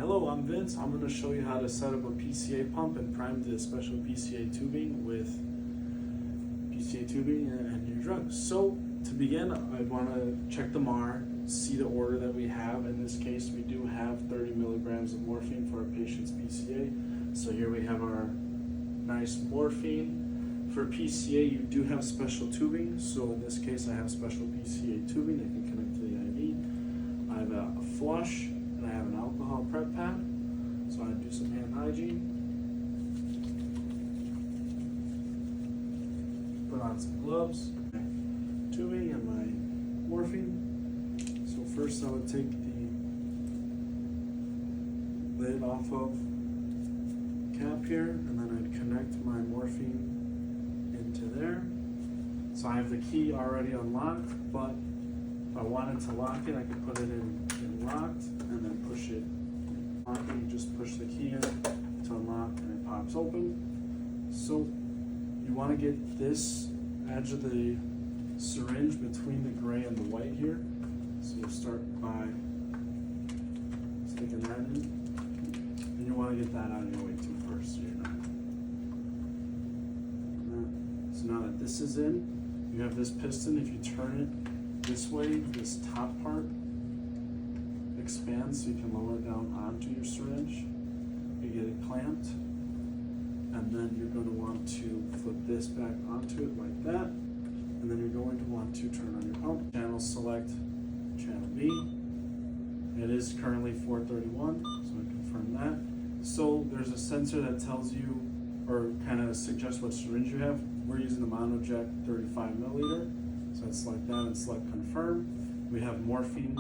Hello, I'm Vince. I'm going to show you how to set up a PCA pump and prime the special PCA tubing with PCA tubing and your drugs. So to begin, I want to check the MAR, see the order that we have. In this case, we do have 30 milligrams of morphine for our patient's PCA. So here we have our nice morphine. For PCA, you do have special tubing. So in this case, I have special PCA tubing that can connect to the IV. I have a flush. I have an alcohol prep pad, so I do some hand hygiene. Put on some gloves, tubing, and my morphine. So first I would take the lid off of cap here, and then I'd connect my morphine into there. So I have the key already unlocked, but if I wanted to lock it, I could put it in locked and then push it. Locking, you just push the key in to unlock and it pops open. So you want to get this edge of the syringe between the gray and the white here. So you'll start by sticking that in. And you want to get that out of your way too first, so you're not. So now that this is in, you have this piston. If you turn it this way, this top part expands so you can lower it down onto your syringe. You get it clamped, and then you're going to want to flip this back onto it like that, and then you're going to want to turn on your pump. Channel select channel B. It is currently 431, so I confirm that. So there's a sensor that tells you or kind of suggests what syringe you have. We're using the Monoject 35 milliliter, so it's like that and select confirm. We have morphine.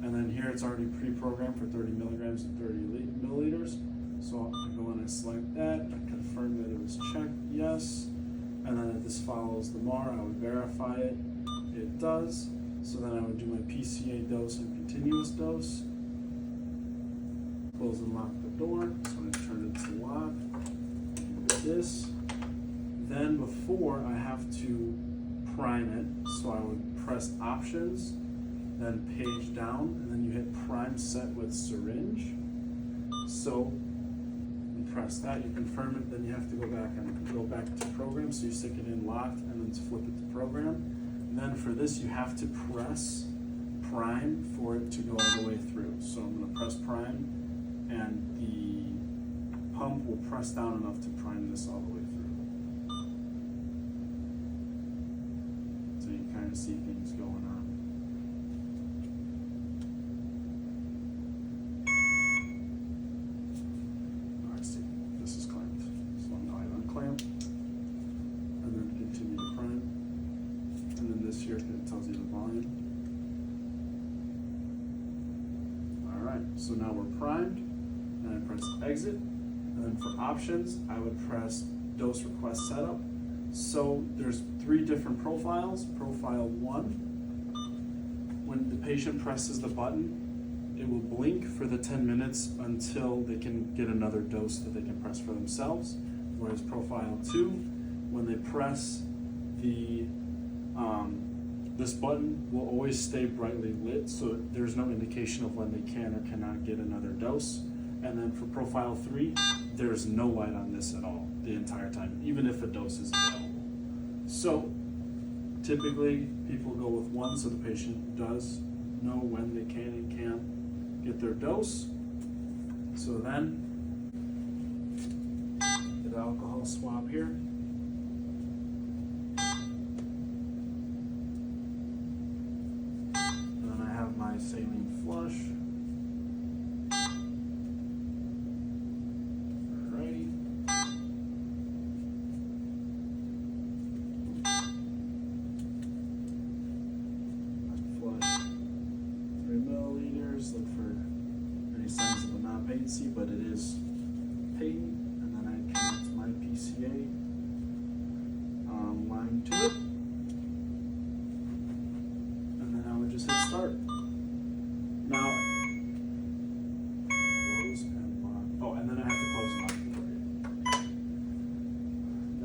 And then here it's already pre-programmed for 30 milligrams and 30 milliliters. So I go and I select that, I confirm that it was checked, yes. And then if this follows the MAR, I would verify it. It does. So then I would do my PCA dose and continuous dose. Close and lock the door. So I turn it to lock. Do this. Then before I have to prime it, so I would press options, then page down, and then you hit prime set with syringe. So you press that, you confirm it, then you have to go back to program. So you stick it in locked and then flip it to program. And then for this, you have to press prime for it to go all the way through. So I'm going to press prime, and the pump will press down enough to prime this all the way through. So you kind of see things going on. Clamp, and then continue to prime, and then this here tells you the volume. Alright, so now we're primed, and I press exit, and then for options I would press dose request setup. So there's 3 different profiles. Profile 1, when the patient presses the button, it will blink for the 10 minutes until they can get another dose that they can press for themselves. Whereas profile 2, when they press the this button will always stay brightly lit, so there's no indication of when they can or cannot get another dose. And then for profile 3, there's no light on this at all the entire time, even if a dose is available. So typically people go with 1, so the patient does know when they can and can't get their dose. So then the alcohol swab here. And then I have my saline flush. Alrighty. Flush 3 milliliters. Look for any signs of a non-patency, but it is patent. Connect my PCA line to it, and then I would just hit start. Now, close and lock. Oh, and then I have to close and lock before you.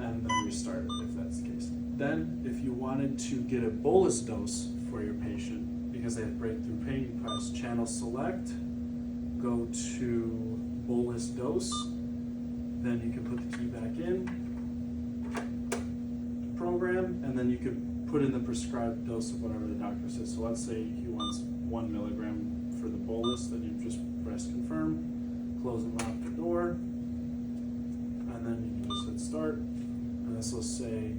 And then restart it if that's the case. Then, if you wanted to get a bolus dose for your patient because they have breakthrough pain, you press channel select go to bolus dose. Then you can put the key back in, program, and then you could put in the prescribed dose of whatever the doctor says. So let's say he wants 1 milligram for the bolus, then you just press confirm, close and lock the door, and then you can just hit start. And this will say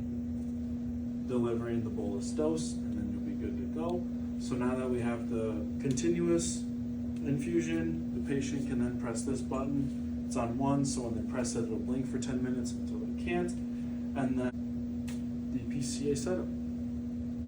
delivering the bolus dose, and then you'll be good to go. So now that we have the continuous infusion, the patient can then press this button. It's on 1, so when they press it, it'll blink for 10 minutes until they can't. And then the PCA setup.